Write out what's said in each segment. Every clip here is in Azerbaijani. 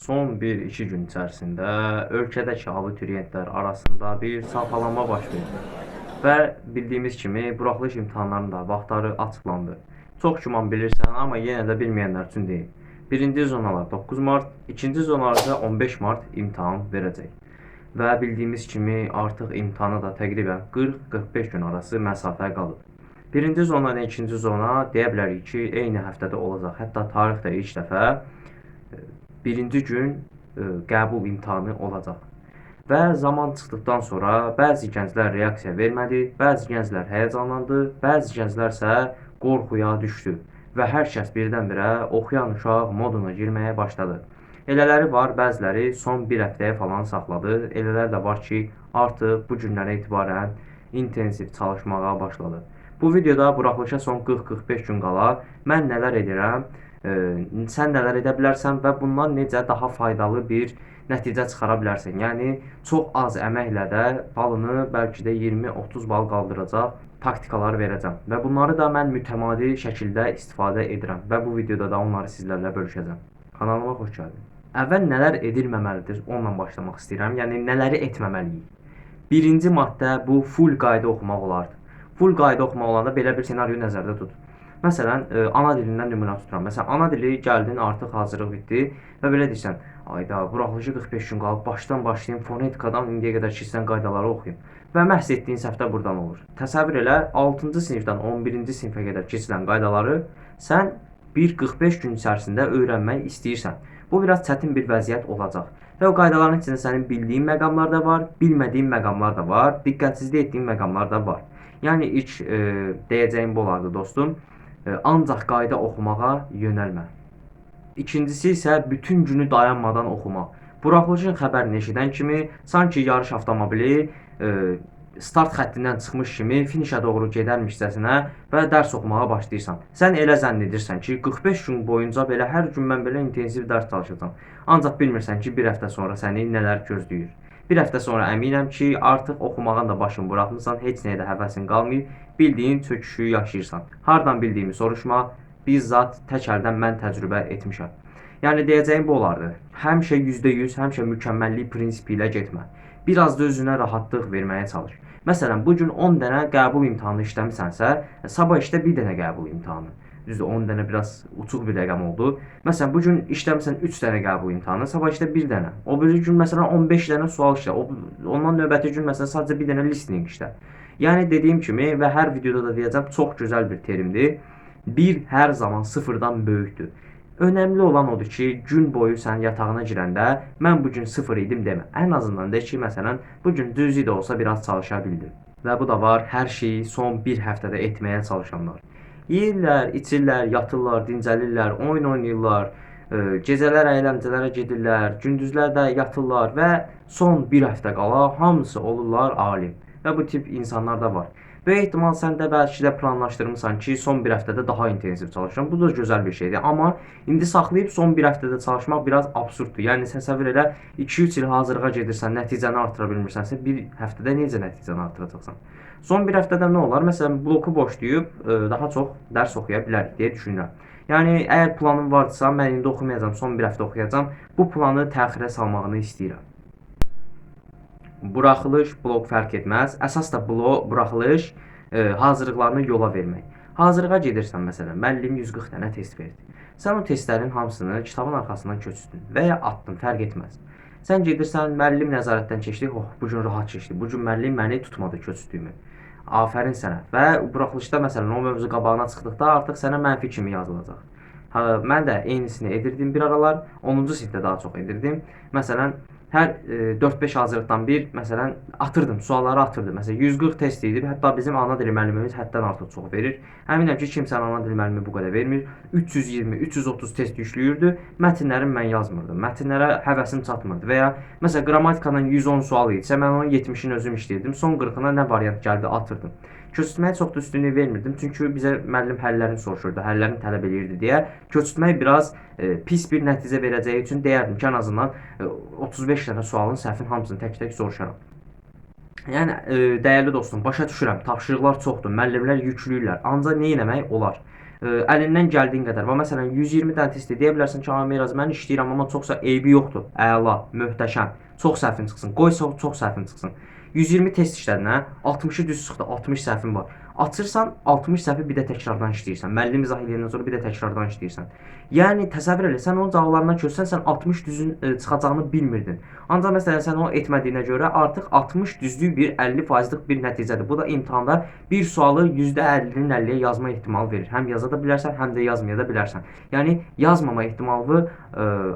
Son 1-2 gün içərisində ölkədəki abituriyentlər arasında bir çalxalanma baş verdi və bildiyimiz kimi buraxılış imtahanlarının da vaxtları açıqlandı. Çox güman bilirsən, amma yenə də bilməyənlər üçün deyim. Birinci zonalar 9 mart, ikinci zonalar isə 15 mart imtahan verəcək. Və bildiyimiz kimi artıq imtahana da təqribən 40-45 gün arası məsafə qalıb. Birinci zona ilə ikinci zona deyə bilərik ki, eyni həftədə olacaq. Hətta tarixdə ilk dəfə birinci gün qəbul imtahanı olacaq. Və zaman çıxdıqdan sonra bəzi gənclər reaksiya vermədi, bəzi gənclər həyəcanlandı, bəzi gənclər isə qorxuya düşdü və hər kəs birdən-birə oxuyan uşaq moduna girməyə başladı. Elələri var, bəziləri son bir həftəyə falan saxladı. Elələr də var ki, artıq bu günlərə etibarən intensiv çalışmağa başladı. Bu videoda buraxılışa son 40-45 gün qala mən nələr edirəm, sən nələr edə bilərsən və bundan necə daha faydalı bir nəticə çıxara bilərsən. Yəni çox az əməklə də balını bəlkə də 20-30 bal qaldıracaq taktikalar verəcəm və bunları da mən mütəmadi şəkildə istifadə edirəm və bu videoda da onları sizlərlə bölüşəcəm. Kanalıma xoş gəldin. Əvvəl nələr edilməməlidir, onunla başlamaq istəyirəm. Yəni nələri etməməliyik? Birinci maddə bu full qayda oxumaq olardı. Full qayda oxumaq olanda belə bir senaryo nəzərdə tut. Məsələn, ana dilindən nümunə tuturam. Məsələn, ana dili gəldin, artıq hazırlıq bitdi və belə deyirsən, ayda buraxılışı 45 gün qalıb, başdan başlayım, fonetikadan indiyə qədər keçən qaydaları oxuyum. Və məhz etdiyin səhvdə buradan olur. Təsəvvür elə, 6-cı sinifdən 11-ci sinifə qədər keçilən qaydaları sən 1-45 gün içərisində öyrənmək istəyirsən. Bu biraz çətin bir vəziyyət olacaq. Və o qaydaların içində sənin bildiyin məqamlar da var, bilmədiyin məqamlar da var, diqqətsizlik etdiyin məqamlar da var. Yəni ilk deyəcəyim bu olardı dostum. Ancaq qayda oxumağa yönəlmə. İkincisi isə bütün günü dayanmadan oxuma. Buraxılışın xəbərini eşidən kimi sanki yarış avtomobili start xəttindən çıxmış kimi finişə doğru gedərmişcəsinə və dərs oxumağa başlayırsan. Sən elə zənn edirsən ki, 45 gün boyunca belə hər gün mən belə intensiv dərs çalışacağam. Ancaq bilmirsən ki, bir həftə sonra səni nələr gözləyir. Bir həftə sonra əminəm ki, artıq oxumağın da başını buraxmısan, heç nəyə də həvəsin qalmayıb, bildiyin çöküşü yaşayırsan. Hardan bildiyimi soruşma, bizzat tək əldən mən təcrübə etmişəm. Yəni deyəcəyim bu olardı. Həmişə %100, həmişə mükəmməllik prinsipi ilə getmə. Biraz da özünə rahatlıq verməyə çalış. Məsələn, bu gün 10 dənə qəbul imtahanı işləmisənsə, sabah işlə bir dənə qəbul imtahanı. Düzdür, 10 dənə biraz uçuq bir rəqəm oldu. Məsələn, bu gün işləmisən 3 dənə qəbul imtahanı, sabah işlə bir dənə. O biri gün məsələn 15 dənə sual işlə. Ondan növbəti gün məsələn sadəcə bir dənə listening işlə. Yəni dediyim kimi və hər videoda da deyəcəm, çox gözəl bir terimdir. Bir hər zaman sıfırdan böyükdür. Önəmli olan odur ki, gün boyu sən yatağına girəndə mən bu gün sıfır idim demə. Ən azından de ki, məsələn, bu gün düzü də olsa biraz çalışa bildim. Və bu da var, hər şeyi son bir həftədə etməyə çalışanlar. Yeyirlər, içirlər, yatırlar, dincəlirlər, oyun oynayırlar, gecələr əyləncələrə gedirlər, gündüzlər də yatırlar və son bir həftə qala hamısı olurlar alim. Və bu tip insanlar da var. Böyük ehtimal sən də bəlkə də planlaşdırmısan ki, son bir həftədə daha intensiv çalışıram. Bu da gözəl bir şeydir. Amma indi saxlayıb son bir həftədə çalışmaq biraz absurddur. Yəni təsəvvür elə 2-3 il hazırlığa gedirsən, nəticəni artıra bilmirsənsə, bir həftədə necə nəticəni artıracaqsan? Son bir həftədə nə olar? Məsələn, bloku boşlayıb daha çox dərs oxuya bilərik deyə düşünürəm. Yəni əgər planın varsa, mən indi oxumayacağam, son bir həftə oxuyacağam. Bu planı təxirə salmağını istəyirəm. Buraxılış, blok fərq etməz. Əsas da buraxılış hazırlıqlarını yola vermək. Hazırlığa gedirsən məsələn, müəllim 140 dənə test verdi. Sən o testlərin hamısını kitabın arxasından köçürdün və ya atdın, fərq etməz. Sən gedirsən, müəllim nəzarətdən keçdi, bu gün rahat keçdi. Bu gün müəllim məni tutmadı köçürdüyümü. Afərin sənə. Və buraxılışda məsələn o mövzu qabağına çıxdıqda artıq sənə mənfi kimi yazılacaq. Mən də eynisini edirdim bir aralar. 10-cu sinifdə daha çox edirdim. Məsələn, hər 4-5 hazırlıqdan bir, məsələn, atırdım, sualları atırdım. Məsələn, 140 test idi. Hətta bizim ana dili müəllimimiz həddən artıq çox verir. Əminəm ki, kimsə ana dili müəllimi bu qədər vermir. 320, 330 test yüklüyürdü. Mətnləri mən yazmırdım. Mətnlərə həvəsim çatmırdı. Və ya məsələn, qrammatikadan 110 sual idisə, mən onun 70-ini özüm işləyirdim. Son 40-ına nə variant gəldi, atırdım. Köçürtməyə çox da üstünlük vermirdim. Çünki bizə müəllim həllərini soruşurdu, həllərini tələb eləyirdi deyə. Köçürtmək biraz pis bir nəticə verəcəyi üçün deyərdim ki, ən azından 35 dənə sualın səhvin hamısını tək-tək soruşaram. Yəni dəyərli dostum, başa düşürəm, tapşırıqlar çoxdur, müəllimlər yüklüyürlər. Ancaq nə etmək olar? əlindən gəldiyin qədər. Və məsələn 120 dənə test deyə bilərsən ki, Miraz mən işləyirəm, amma çoxsa eybi yoxdur. Əla, möhtəşəm. Çox səhvin çıxsın. Qoy çox səhvin çıxsın. 120 test işlədin, hə? 60-ı düz çıxdı, 60 səhvin var. Açırsan 60 səhvi bir də təkrardan işləyirsən. Müəllim izah edəndən sonra bir də təkrardan işləyirsən. Yəni təsəvvür elə, sən onun cavablarından görsən, sən 60 düzün çıxacağını bilmirdin. Ancaq məsələn sən onu etmədiyinə görə artıq 60 düzlük bir 50%lik bir nəticədir. Bu da imtahanda bir sualı %50-nin 50-yə yazma ehtimalı verir. Həm yaza da bilərsən, həm də yazmaya da bilərsən. Yəni yazmama ehtimalı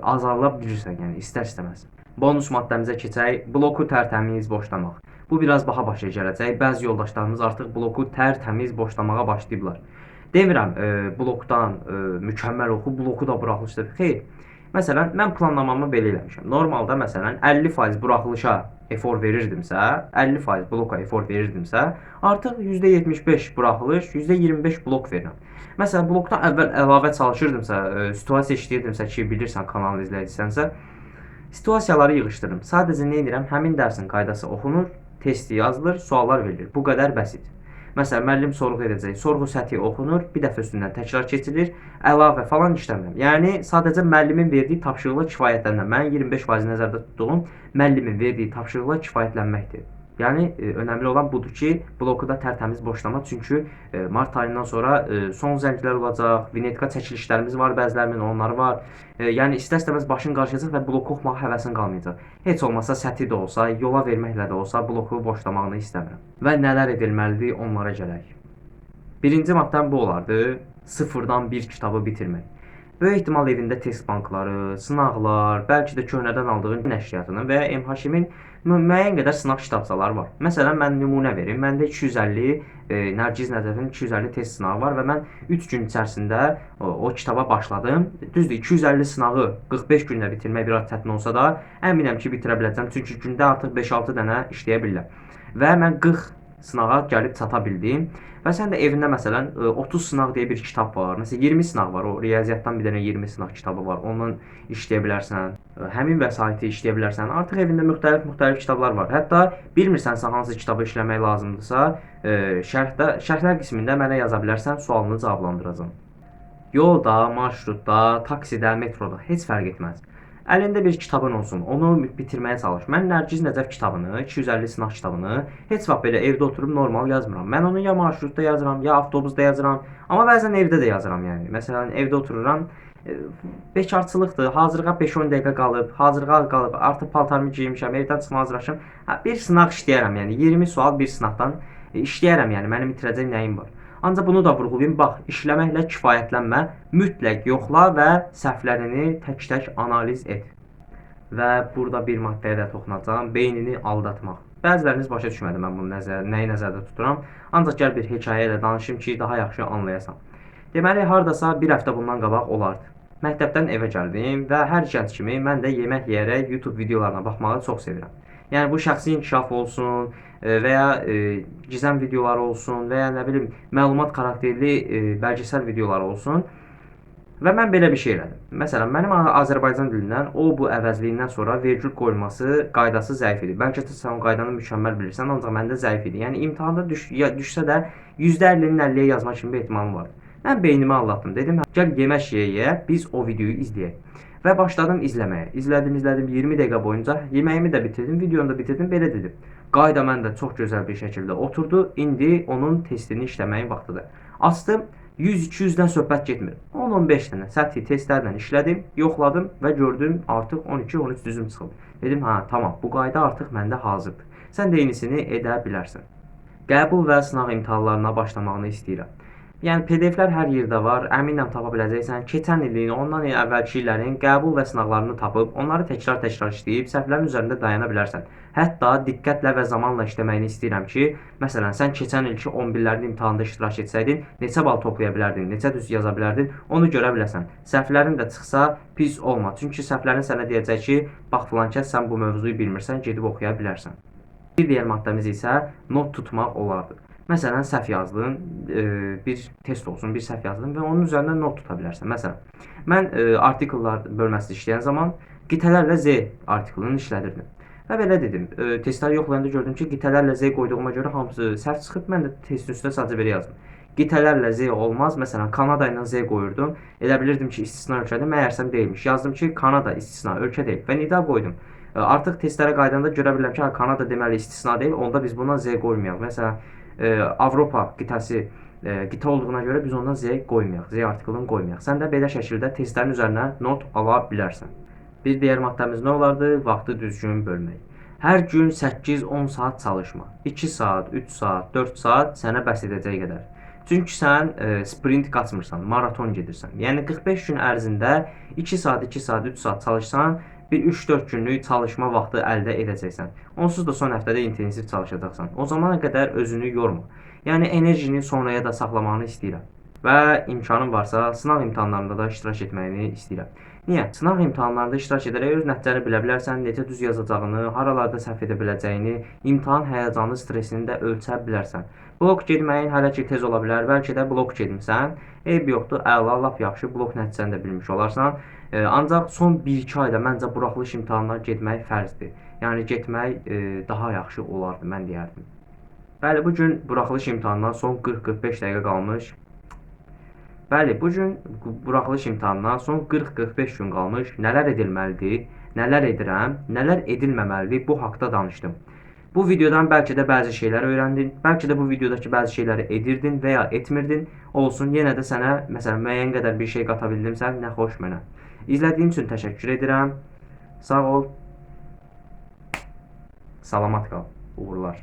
azalda bilirsən, yəni istər-istəməz. Bonus maddəmizə keçək. Bloku tərtəmiz boşlamaq. Bu biraz baha başa gələcək. Bəzi yoldaşlarımız artıq bloku tərtəmiz boşlamağa başlayıblar. Demirəm blokdan mükəmməl oxu, bloku da buraxılışdır. Xeyr. Məsələn, mən planlamamı belə eləmişəm. Normalda məsələn 50% buraxılışa efor verirdimsə, 50% bloka efor verirdimsə, artıq %75 buraxılış, %25 blok verirəm. Məsələn, blokdan əvvəl əlavə çalışırdımsa, situasiya işləyirdimsə ki, bilirsən kanal izləyicisənsə, situasiyaları yığışdırırım. Sadəcə nə edirəm? Həmin dərsin qaydası oxunur, testi yazılır, suallar verilir. Bu qədər bəsit. Məsələn, müəllim sorğu edəcək. Sorğu səthi oxunur, bir dəfə üstündən təkrar keçirilir, əlavə falan işləmirəm. Yəni sadəcə müəllimin verdiyi tapşırıqla kifayətlənirəm. Mənim 25% nəzərdə tutduğum müəllimin verdiyi tapşırıqla kifayətlənməkdir. Yəni önəmli olan budur ki, bloku da tərtəmiz boşlama. Çünki mart ayından sonra son zənglər olacaq, vinetka çəkilişlərimiz var, bəzilərinin onları var. Yəni istər-istəməz başın qarışacaq və bloku oxumağa həvəsin qalmayacaq. Heç olmasa səthi də olsa, yola verməklə də olsa bloku boşlamağını istəmirəm. Və nələr edilməlidir, onlara gələk. Birinci maddəm bu olardı: sıfırdan bir kitabı bitirmək. Böyük ehtimal evində test bankları, sınaqlar, bəlkə də köhnədən aldığın nəşriyyatını və ya MHK-in müəyyən qədər sınaq kitabçaları var. Məsələn, mən nümunə verim. Məndə 250 Nərgiz Nəcəfin 250 test sınağı var və mən 3 gün içərisində o kitaba başladım. Düzdür, 250 sınağı 45 gündə bitirmək biraz çətin olsa da, əminəm ki, bitirə biləcəm. Çünki gündə artıq 5-6 dənə işləyə bilirəm. Və mən 40 sınağa gəlib çata bildim. Və sən də evində məsələn 30 sınaq deyə bir kitab var. Məsələn 20 sınaq var. O riyaziyyatdan bir dənə 20 sınaq kitabı var. Ondan işləyə bilərsən. Həmin vəsaiti işləyə bilərsən. Artıq evində müxtəlif kitablar var. Hətta bilmirsənsə hansı kitabı işləmək lazımdırsa, şərhlər qismində mənə yaza bilərsən, sualını cavablandıracağam. Yolda, marşrutda, taksidə, metroda heç fərq etməz. Əlində bir kitabın olsun, onu bitirməyə çalış. Mən Nərgiz Nəcəf kitabını, 250 sınaq kitabını heç vaxt belə evdə oturub normal yazmıram. Mən onu ya marşrutda yazıram, ya avtobusda yazıram, amma bəzən evdə də yazıram yəni. Məsələn, evdə otururam, bekarçılıqdır, hazırlığa 5-10 dəqiqə qalıb, artıq paltarımı geyinmişəm, evdən çıxmağa hazırlaşım. Bir sınaq işləyərəm, yəni 20 sual bir sınaqdan işləyərəm, yəni mənim itirəcək nəyim var. Ancaq bunu da vurğulayım, bax, işləməklə kifayətlənmə, mütləq yoxla və səhvlərini tək-tək analiz et. Və burada bir maddəyə də toxunacağam, beynini aldatmaq. Bəziləriniz başa düşmədi mən bunu nəyi nəzərdə tuturam, ancaq gəl bir hekayə ilə danışım ki, daha yaxşı anlayasan. Deməli, hardasa bir həftə bundan qabaq olardı. Məktəbdən evə gəldim və hər gənc kimi mən də yemək yeyərək YouTube videolarına baxmağı çox sevirəm. Yəni bu şəxsi inkişaf olsun və ya gizəm videoları olsun və ya nə bilim məlumat xarakterli bəlgesel videolar olsun. Və mən belə bir şey elədim. Məsələn, mənim Azərbaycan dilindən o bu əvəzliyindən sonra vergül qoyulması qaydası zəif idi. Bəlkə də sən o qaydanı mükəmməl bilirsən, ancaq məndə zəif idi. Yəni imtahanda düşsə də %50-nin 50-yə yazma kimi bir ehtimalım vardı. Mən beynimi aldatdım. Dedim, gəl yemək yeyə, biz o videoyu izləyək. Və başladım izləməyə. İzlədim 20 dəqiqə boyunca. Yeməyimi də bitirdim, videonu da bitirdim, belə dedim. Qayda məndə çox gözəl bir şəkildə oturdu. İndi onun testini işləməyin vaxtıdır. Açdım, 100-200-dən söhbət getmir. 10-15 dənə səthi testlərlə işlədim, yoxladım və gördüm artıq 12-13 düzüm çıxıb. Dedim, hə, tamam, bu qayda artıq məndə hazırdır. Sən də eynisini edə bilərsən. Qəbul və sınaq imtahanlarına başlamağını istəyirəm. Yəni PDF-lər hər yerdə var, əminəm tapa biləcəksən. Keçən ilin, ondan əvvəlki illərin qəbul və sınaqlarını tapıb, onları təkrar işləyib, səhvlərin üzərində dayana bilərsən. Hətta diqqətlə və zamanla işləməyini istəyirəm ki, məsələn, sən keçən ilki 11-lərin imtahanda iştirak etsəydin, neçə bal toplaya bilərdin, neçə düz yaza bilərdin, onu görə biləsən. Səhvlərin də çıxsa, pis olma. Çünki səhvlərin sənə deyəcək ki, bax filankəs sən bu mövzuyu bilmirsən, gedib oxuya bilərsən. Bir digər maddəmiz isə not tutmaq olardı. Məsələn, səhv yazdın, bir test olsun, bir səhv yazdın və onun üzərində not tuta bilərsən. Məsələn, mən artikellər bölməsində işləyən zaman qitələrlə Z artikelini işlədirdim. Və belə dedim, testləri yoxlayanda gördüm ki, qitələrlə Z qoyduğuma görə hamısı səhv çıxıb, mən də testin üstünə sadəcə belə yazdım. Qitələrlə Z olmaz. Məsələn, Kanada ilə Z qoyurdum. Elə bilirdim ki, istisna ölkədir. Məyərsəm deyilmiş. Yazdım ki, Kanada istisna ölkə deyil və nida qoydum. Artıq testlərə qaydanda görə bilirəm ki, Kanada deməli istisna deyil. Onda biz buna Z qoymayaq. Məsələn, Avropa qitəsi qitə olduğuna görə biz ondan Z qoymayaq. Z artiklını qoymayaq. Sən də belə şəkildə testlərin üzərinə not ala bilərsən. Bir digər maddəmiz nə olardı? Vaxtı düzgün bölmək. Hər gün 8-10 saat çalışma. 2 saat, 3 saat, 4 saat sənə bəs edəcək qədər. Çünki sən sprint qaçmırsan, maraton gedirsən. Yəni 45 gün ərzində 2 saat, 2 saat, 3 saat çalışsan, bir 3-4 günlük çalışma vaxtı əldə edəcəksən. Onsuz da son həftədə intensiv çalışacaqsan. O zamana qədər özünü yorma. Yəni enerjini sonraya da saxlamağını istəyirəm. Və imkanın varsa sınaq imtahanlarında da iştirak etməyini istəyirəm. Niyə? Sınaq imtahanlarında iştirak edərək öz nəticəni bilə bilərsən, necə düz yazacağını, haralarda səhv edə biləcəyini, imtahan həyəcanı, stresini də ölçə bilərsən. Blok getməyin hələ ki tez ola bilər, bəlkə də blok getmisən. Eyb yoxdur, əla, lap yaxşı blok nəticəni də bilmiş olarsan. Ancaq son 1-2 ayda məncə buraxılış imtahanına getmək fərzdir. Yəni getmək daha yaxşı olardı, mən deyərdim. Bəli, bu gün buraxılış imtahanından son 40-45 dəqiqə qalmış. Bəli, bu gün buraxılış imtahanından son 40-45 gün qalmış. Nələr edilməlidir, nələr edirəm, nələr edilməməlidir, bu haqda danışdım. Bu videodan bəlkə də bəzi şeylər öyrəndin, bəlkə də bu videodakı bəzi şeyləri edirdin və ya etmirdin. Olsun, yenə də sənə məsələn müəyyən qədər bir şey qata bildimsə, nə xoş mənə. İzlədiyin üçün təşəkkür edirəm. Sağ ol. Salamat qal. Uğurlar.